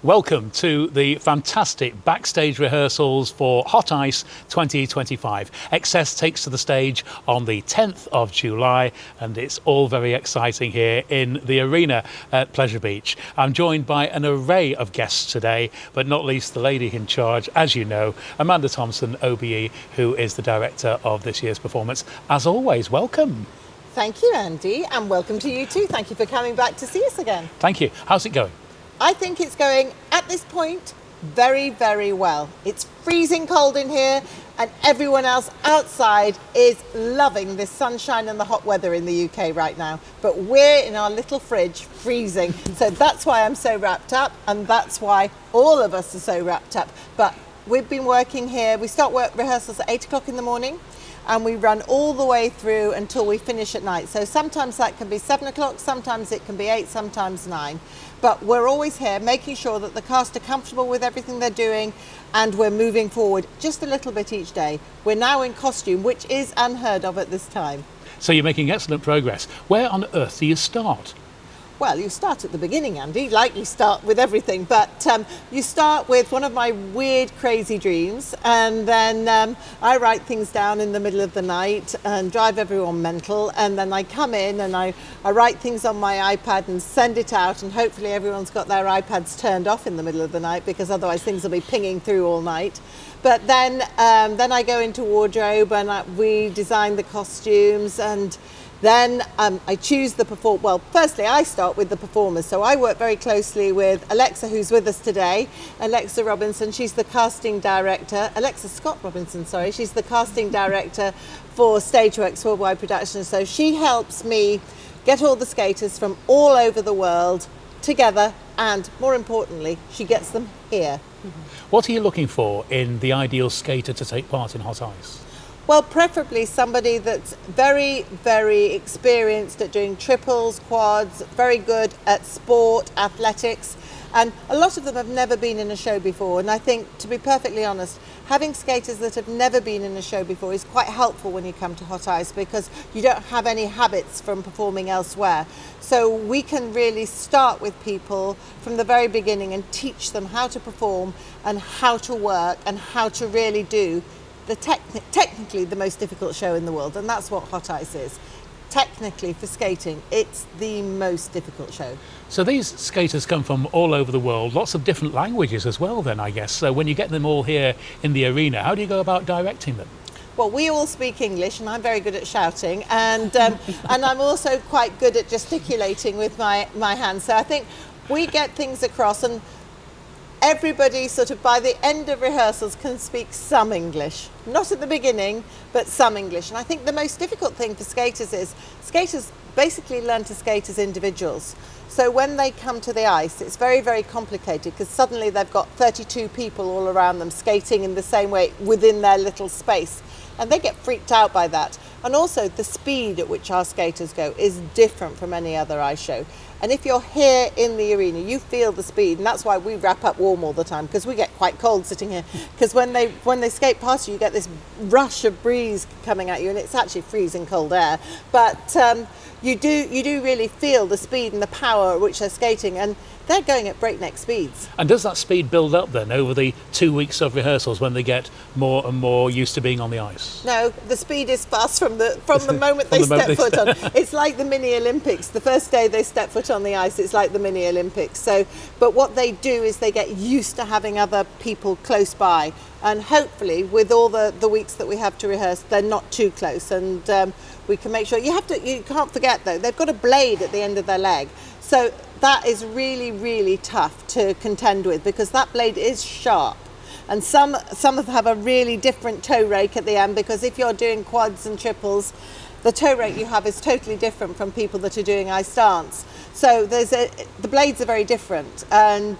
Welcome to the fantastic backstage rehearsals for Hot Ice 2025. XS takes to the stage on the 10th of July and it's all very exciting here in the arena at Pleasure Beach. I'm joined by an array of guests today, but not least the lady in charge, as you know, Amanda Thompson, OBE, who is the director of this year's performance. As always, welcome. Thank you, Andy, and welcome to you too. Thank you for coming back to see us again. Thank you. How's it going? I think it's going, at this point, very, very well. It's freezing cold in here and everyone else outside is loving this sunshine and the hot weather in the UK right now. But we're in our little fridge freezing. So that's why I'm so wrapped up and that's why all of us are so wrapped up. But we've been working here. We start work rehearsals at 8 o'clock in the morning and we run all the way through until we finish at night. So sometimes that can be 7 o'clock, sometimes it can be 8, sometimes 9. But we're always here making sure that the cast are comfortable with everything they're doing and we're moving forward just a little bit each day. We're now in costume, which is unheard of at this time. So you're making excellent progress. Where on earth do you start? Well, you start at the beginning, Andy, like you start with everything, but you start with one of my weird, crazy dreams, and then I write things down in the middle of the night and drive everyone mental, and then I come in and I write things on my iPad and send it out, and hopefully everyone's got their iPads turned off in the middle of the night, because otherwise things will be pinging through all night. But then I go into wardrobe and we design the costumes, and then I choose the well, firstly I start with the performers. So I work very closely with Alexa, who's with us today. Alexa Robinson, she's the casting director. Alexa Scott Robinson, sorry. She's the casting director for Stageworks Worldwide Productions. So she helps me get all the skaters from all over the world together, and more importantly, she gets them here. What are you looking for in the ideal skater to take part in Hot Ice? Well, preferably somebody that's very, very experienced at doing triples, quads, very good at sport, athletics, and a lot of them have never been in a show before. And I think, to be perfectly honest, having skaters that have never been in a show before is quite helpful when you come to Hot Ice, because you don't have any habits from performing elsewhere. So we can really start with people from the very beginning and teach them how to perform and how to work and how to really do the technically the most difficult show in the world, and that's what Hot Ice is. Technically, for skating, it's the most difficult show. So these skaters come from all over the world, lots of different languages as well then, I guess. So when you get them all here in the arena, how do you go about directing them? Well, we all speak English and I'm very good at shouting, and and I'm also quite good at gesticulating with my hands. So I think we get things across, and everybody sort of by the end of rehearsals can speak some English. Not at the beginning, but some English. And I think the most difficult thing for skaters is skaters basically learn to skate as individuals. So when they come to the ice, it's very, very complicated, because suddenly they've got 32 people all around them skating in the same way within their little space. And they get freaked out by that. And also the speed at which our skaters go is different from any other ice show. And if you're here in the arena, you feel the speed, and that's why we wrap up warm all the time, because we get quite cold sitting here. Because when they skate past you, you get this rush of breeze coming at you, and it's actually freezing cold air. But you do really feel the speed and the power at which they're skating, and they're going at breakneck speeds. And does that speed build up then over the 2 weeks of rehearsals when they get more and more used to being on the ice? No, the speed is fast from the moment they step foot on. It's like the mini Olympics. The first day they step foot on the ice, it's like the mini Olympics. So, but what they do is they get used to having other people close by, and hopefully with all the weeks that we have to rehearse, they're not too close, and we can make sure. You can't forget though, they've got a blade at the end of their leg. So that is really, really tough to contend with, because that blade is sharp. And some have a really different toe rake at the end, because if you're doing quads and triples, the toe rake you have is totally different from people that are doing ice dance. So the blades are very different, and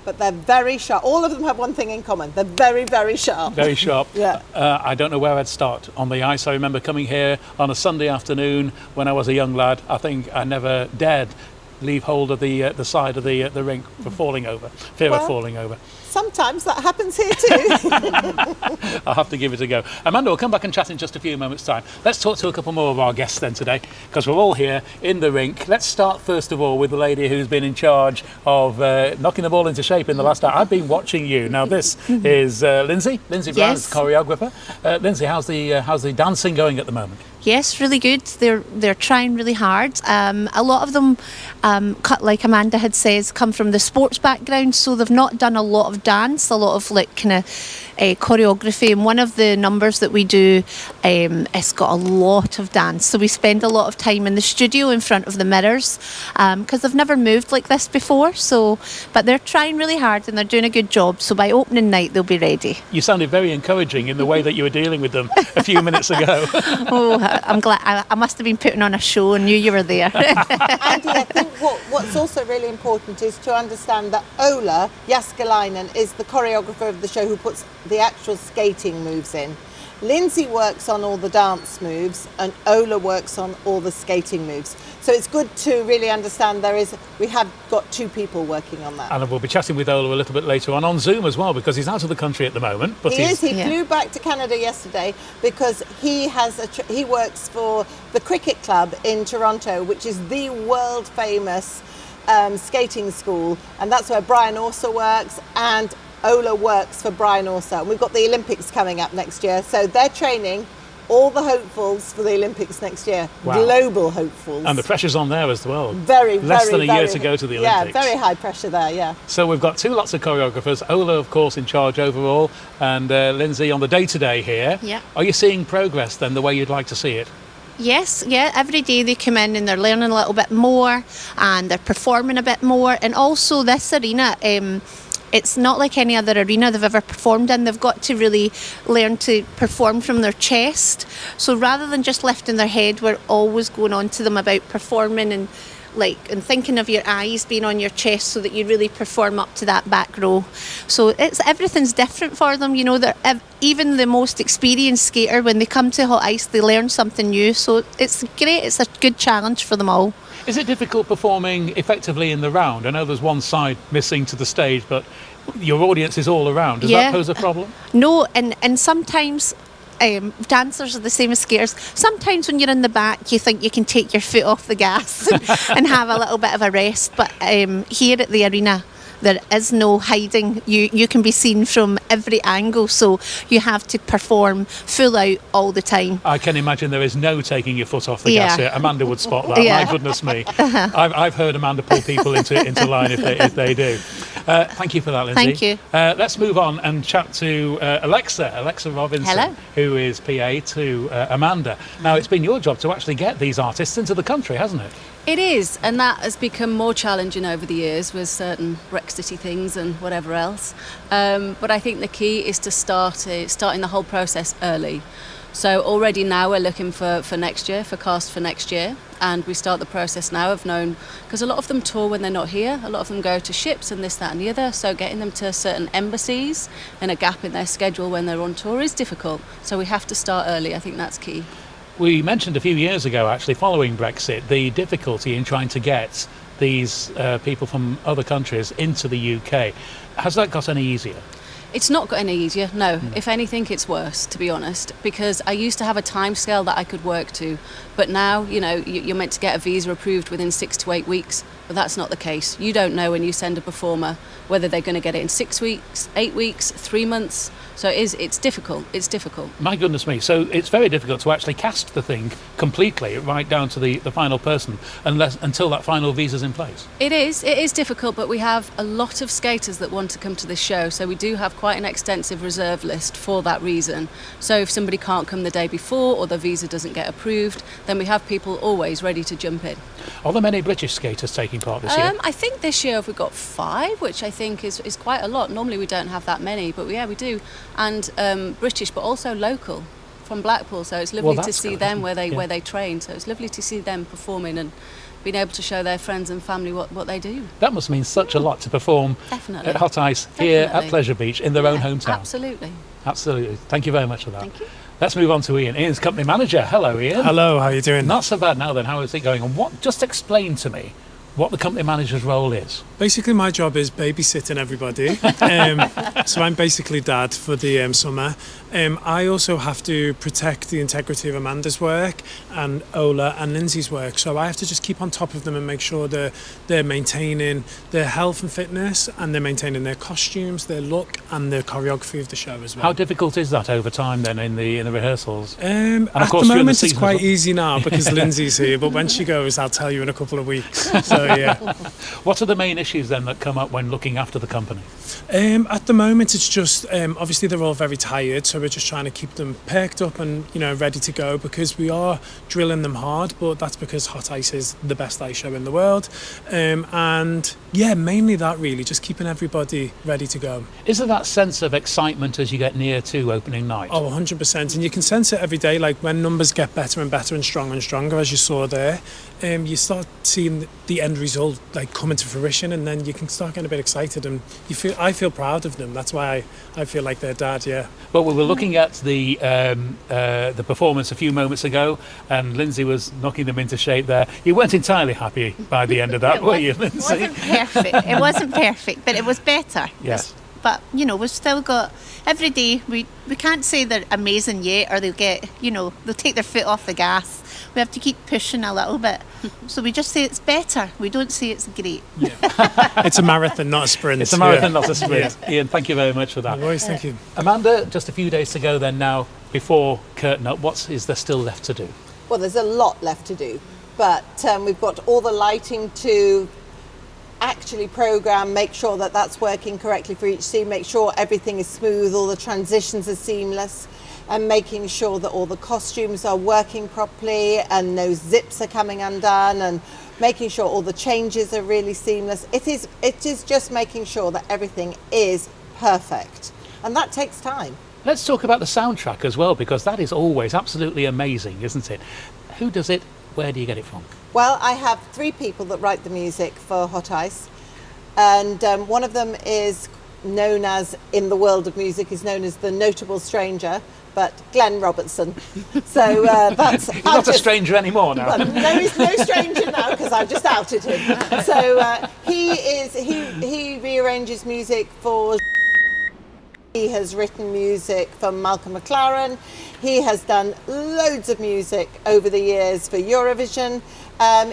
but they're very sharp. All of them have one thing in common: they're very, very sharp. Very sharp. Yeah. I don't know where I'd start on the ice. I remember coming here on a Sunday afternoon when I was a young lad. I think I never dared leave hold of the side of the rink for falling over, fear of falling over. Sometimes that happens here too. I'll have to give it a go. Amanda, we'll come back and chat in just a few moments' time. Let's talk to a couple more of our guests then today, because we're all here in the rink. Let's start first of all with the lady who's been in charge of knocking the ball into shape in the last hour. I've been watching you. Now this is Lynsey Brown, Yes. choreographer. Lynsey, how's the dancing going at the moment? Yes, really good. They're trying really hard. A lot of them, like Amanda had says, come from the sports background, so they've not done a lot of dance, a lot of like kind of choreography. And one of the numbers that we do, it's got a lot of dance. So we spend a lot of time in the studio in front of the mirrors, because they've never moved like this before. So, but they're trying really hard and they're doing a good job. So by opening night, they'll be ready. You sounded very encouraging in the way that you were dealing with them a few minutes ago. Oh, I'm glad. I must have been putting on a show and knew you were there. Andy, I think what's also really important is to understand that Ola Jaskalainen is the choreographer of the show who puts the actual skating moves in. Lynsey works on all the dance moves and Ola works on all the skating moves. So it's good to really understand we have got two people working on that. And we'll be chatting with Ola a little bit later on Zoom as well, because he's out of the country at the moment. But He flew back to Canada yesterday because he works for the cricket club in Toronto, which is the world famous skating school, and that's where Brian Orser works, and Ola works for Brian Orser. And we've got the Olympics coming up next year, so they're training all the hopefuls for the Olympics next year. Wow. Global hopefuls. And the pressure's on there as well. Less than a year to go to the Olympics. Yeah, very high pressure there, yeah. So we've got two lots of choreographers. Ola, of course, in charge overall, and Lynsey on the day-to-day here. Yeah. Are you seeing progress then the way you'd like to see it? Yes, yeah, every day they come in and they're learning a little bit more and they're performing a bit more. And also this arena, it's not like any other arena they've ever performed in. They've got to really learn to perform from their chest. So rather than just lifting their head, we're always going on to them about performing and thinking of your eyes being on your chest so that you really perform up to that back row. So everything's different for them. You know, even the most experienced skater, when they come to hot ice, they learn something new. So it's great. It's a good challenge for them all. Is it difficult performing effectively in the round? I know there's one side missing to the stage, but your audience is all around. Does that pose a problem? No, and sometimes dancers are the same as skaters. Sometimes when you're in the back, you think you can take your foot off the gas and have a little bit of a rest. But here at the arena, there is no hiding. You can be seen from every angle, so you have to perform full out all the time. I can imagine there is no taking your foot off the gas here. Amanda would spot that. My goodness me. I've heard Amanda pull people into line if they do. Thank you for that, Lynsey. Thank you. Let's move on and chat to Alexa Robinson, Hello. who is PA to Amanda. Now, it's been your job to actually get these artists into the country, hasn't it? It is, and that has become more challenging over the years with certain Brexity things and whatever else. But I think the key is to starting the whole process early. So already now we're looking for next year, for cast for next year, and we start the process now of knowing, because a lot of them tour when they're not here, a lot of them go to ships and this, that and the other, so getting them to certain embassies and a gap in their schedule when they're on tour is difficult. So we have to start early, I think that's key. We mentioned a few years ago, actually, following Brexit, the difficulty in trying to get these people from other countries into the UK. Has that got any easier? It's not got any easier, no. If anything, it's worse, to be honest, because I used to have a timescale that I could work to, but now, you know, you're meant to get a visa approved within 6 to 8 weeks, but that's not the case. You don't know when you send a performer whether they're going to get it in 6 weeks, 8 weeks, 3 months. So it's difficult. It's difficult. My goodness me. So it's very difficult to actually cast the thing completely, right down to the final person, until that final visa's in place. It is difficult, but we have a lot of skaters that want to come to this show. So we do have quite an extensive reserve list for that reason. So if somebody can't come the day before or the visa doesn't get approved, then we have people always ready to jump in. Are there many British skaters taking part this year? I think this year we've got 5, which I think is quite a lot. Normally we don't have that many, but yeah, we do. And British, but also local from Blackpool. So it's lovely to see them where they train. So it's lovely to see them performing and being able to show their friends and family what they do. That must mean such a lot to perform Definitely. at Hot Ice here at Pleasure Beach in their own hometown. Absolutely. Absolutely. Thank you very much for that. Thank you. Let's move on to Ian. Ian's company manager. Hello, Ian. Hello, how are you doing? Not so bad now then. How is it going? And just explain to me what the company manager's role is. Basically, my job is babysitting everybody. So I'm basically dad for the summer. I also have to protect the integrity of Amanda's work and Ola and Lynsey's work. So I have to just keep on top of them and make sure they're maintaining their health and fitness, and they're maintaining their costumes, their look, and the choreography of the show as well. How difficult is that over time then in the rehearsals? At of course, the during the moment, it's season quite as well. easy now because Lynsey's here. But when she goes, I'll tell you in a couple of weeks. So yeah. What are the main issues then that come up when looking after the company? At the moment, it's just obviously they're all very tired, so we're just trying to keep them perked up and ready to go, because we are drilling them hard. But that's because Hot Ice is the best ice show in the world, and yeah, mainly that really, just keeping everybody ready to go. Is there that sense of excitement as you get near to opening night? Oh, 100%, and you can sense it every day. Like when numbers get better and better and stronger, as you saw there, you start seeing the end result like coming to fruition, and then you can start getting a bit excited, and I feel proud of them. That's why I feel like their dad. Yeah. Well, we were looking at the performance a few moments ago, and Lynsey was knocking them into shape there. You weren't entirely happy by the end of that, were you, Lynsey? It wasn't perfect. It wasn't perfect, but it was better. Yes. But we've still got every day. We can't say they're amazing yet, or they'll get they'll take their foot off the gas. We have to keep pushing a little bit. So we just say it's better. We don't say it's great. It's a marathon, not a sprint. It's a marathon, not a sprint. Ian, thank you very much for that. No worries, thank you. Amanda, just a few days to go then now before curtain up. What is there still left to do? Well, there's a lot left to do, but we've got all the lighting to actually program, make sure that that's working correctly for each scene, make sure everything is smooth, all the transitions are seamless, and making sure that all the costumes are working properly and no zips are coming undone, and making sure all the changes are really seamless. It is just making sure that everything is perfect, and that takes time. Let's talk about the soundtrack as well, because that is always absolutely amazing, isn't it? Who does it? Where do you get it from? Well, I have 3 people that write the music for Hot Ice, and one of them is known as, in the world of music, is known as the notable stranger, but Glenn Robertson. So that's... He's not a stranger anymore now. Well, no, he's no stranger now because I've just outed him. So he rearranges music for... He has written music for Malcolm McLaren. He has done loads of music over the years for Eurovision.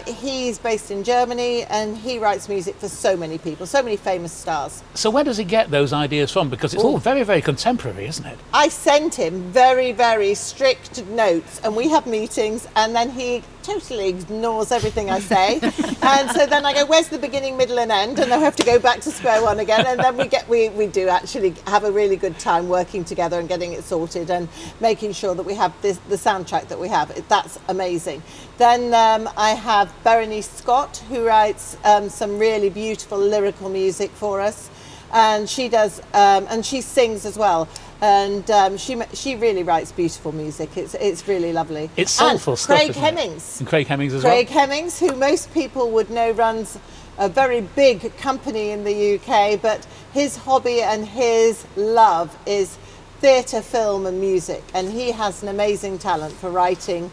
He's based in Germany, and he writes music for so many people, so many famous stars. So where does he get those ideas from? Because it's all very, very contemporary, isn't it? I sent him very, very strict notes, and we have meetings, and then he totally ignores everything I say. And so then I go, where's the beginning, middle and end? And then we have to go back to square one again. And then we do actually have a really good time working together and getting it sorted and making sure that we have the soundtrack that we have. That's amazing. Then I have Berenice Scott, who writes some really beautiful lyrical music for us. And she does, and she sings as well. And she really writes beautiful music. It's really lovely. It's soulful stuff. Craig isn't it? Hemmings. And Craig Hemmings as well. Craig Hemmings, who most people would know runs a very big company in the UK, but his hobby and his love is theatre, film and music. And he has an amazing talent for writing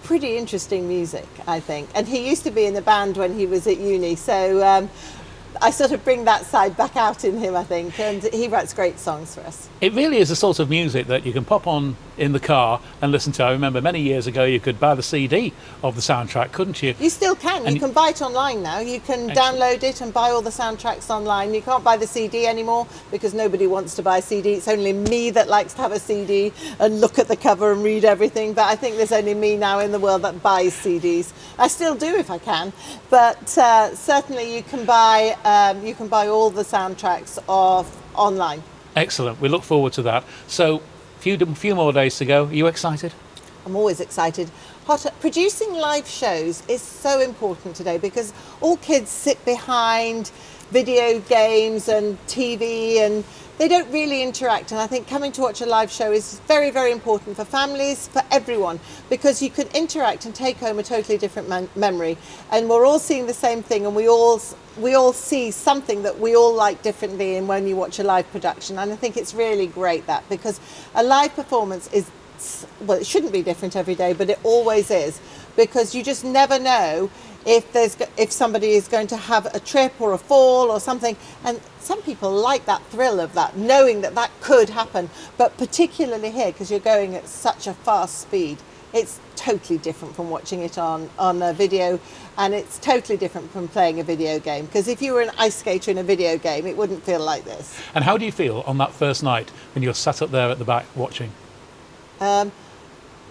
pretty interesting music, I think. And he used to be in a band when he was at uni. So I sort of bring that side back out in him, I think, and he writes great songs for us. It really is the sort of music that you can pop on in the car and listen to. I remember many years ago you could buy the CD of the soundtrack, couldn't you? You still can. And you can buy it online now. You can download it and buy all the soundtracks online. You can't buy the CD anymore because nobody wants to buy a CD. It's only me that likes to have a CD and look at the cover and read everything. But I think there's only me now in the world that buys CDs. I still do if I can. But certainly you can buy all the soundtracks online. Excellent. We look forward to that. So, few more days to go. Are you excited? I'm always excited. Producing live shows is so important today because all kids sit behind video games and TV and they don't really interact, and I think coming to watch a live show is very, very important for families, for everyone, because you can interact and take home a totally different memory, and we're all seeing the same thing, and we all see something that we all like differently in when you watch a live production. And I think it's really great that, because a live performance is, well, it shouldn't be different every day, but it always is, because you just never know if somebody is going to have a trip or a fall or something. And some people like that thrill of that, knowing that that could happen. But particularly here, because you're going at such a fast speed, it's totally different from watching it on a video, and it's totally different from playing a video game. Because if you were an ice skater in a video game, it wouldn't feel like this. And how do you feel on that first night when you're sat up there at the back watching?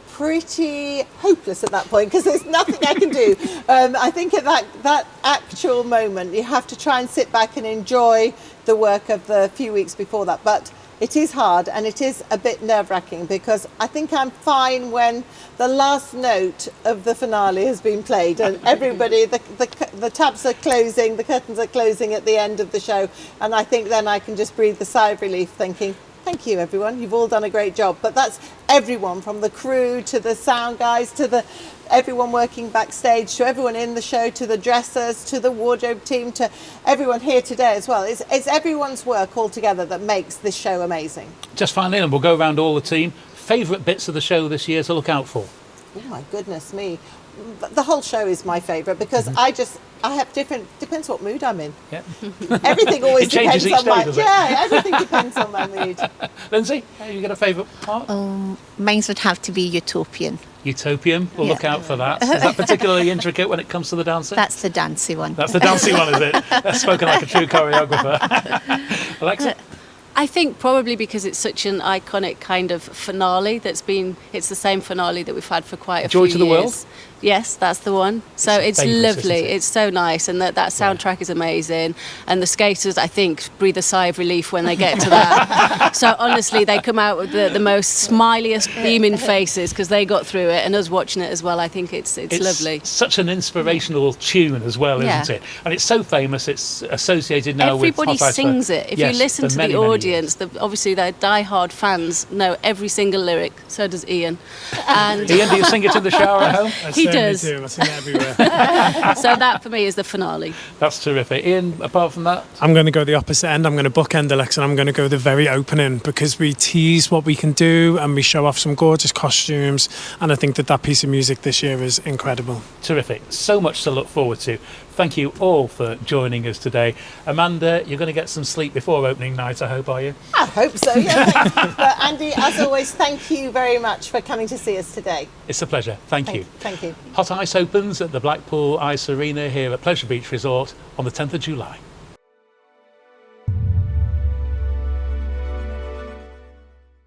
Pretty hopeless at that point, because there's nothing I can do. I think at that actual moment, you have to try and sit back and enjoy the work of the few weeks before that. But it is hard, and it is a bit nerve-wracking, because I think I'm fine when the last note of the finale has been played and everybody, the tabs are closing, the curtains are closing at the end of the show, and I think then I can just breathe the sigh of relief, thinking, thank you everyone, you've all done a great job. But that's everyone, from the crew to the sound guys to everyone working backstage, to everyone in the show, to the dressers, to the wardrobe team, to everyone here today as well. It's everyone's work all together that makes this show amazing. Just finally, and we'll go around all the team, favourite bits of the show this year to look out for? Oh my goodness me. The whole show is my favourite, because I have depends what mood I'm in. Yeah. Everything always It changes depends each on day, my, does it? yeah, everything depends on my mood. Lynsey, have you got a favourite part? Mine would have to be Utopian. Utopian, we'll Yeah. look out for that. Is that particularly intricate when it comes to the dancing? That's the dancey one. That's the dancing one, is it? That's spoken like a true choreographer. Alexa? I think probably because it's such an iconic kind of finale it's the same finale that we've had for quite a few Joy years. to the World? Yes, that's the one. So it's favourites, lovely. isn't it? It's so nice, and that soundtrack is amazing. And the skaters, I think, breathe a sigh of relief when they get to that. So honestly, they come out with the most smiliest, beaming faces because they got through it, and us watching it as well. I think it's lovely. Such an inspirational tune as well, Yeah. isn't it? And it's so famous. It's associated now Everybody with Hot Ice sings for- it. If yes, you listen for to many, the many audience, obviously they're die-hard fans, know every single lyric. So does Ian. And years. Ian, do you sing it in the shower at home? I He certainly does. do. I sing it everywhere. so that for me is the finale. That's terrific. Ian, apart from that, I'm going to go the opposite end. I'm going to bookend Alexa, and I'm going to go the very opening, because we tease what we can do and we show off some gorgeous costumes, and I think that piece of music this year is incredible. terrific. So much to look forward to. Thank you all for joining us today. Amanda, you're going to get some sleep before opening night, I hope, are you? I hope so, yeah. But Andy, as always, thank you very much for coming to see us today. It's a pleasure. Thank you. Thank you. Hot Ice opens at the Blackpool Ice Arena here at Pleasure Beach Resort on the 10th of July.